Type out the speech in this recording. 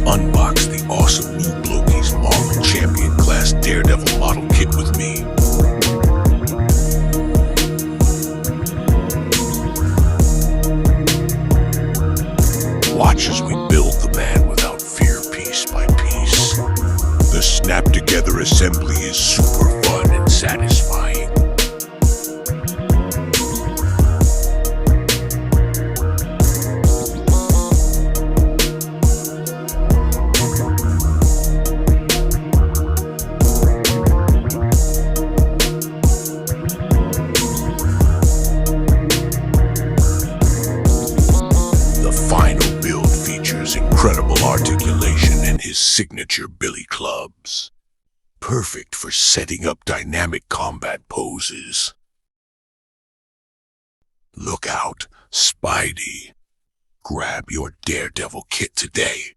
Unbox the awesome new Blokees Marvel Champion Class Daredevil model kit with me. Watch as we build the man without fear piece by piece. The snap-together assembly is super fun and satisfying. Incredible articulation and his signature billy clubs. Perfect for setting up dynamic combat poses. Look out, Spidey. Grab your Daredevil kit today.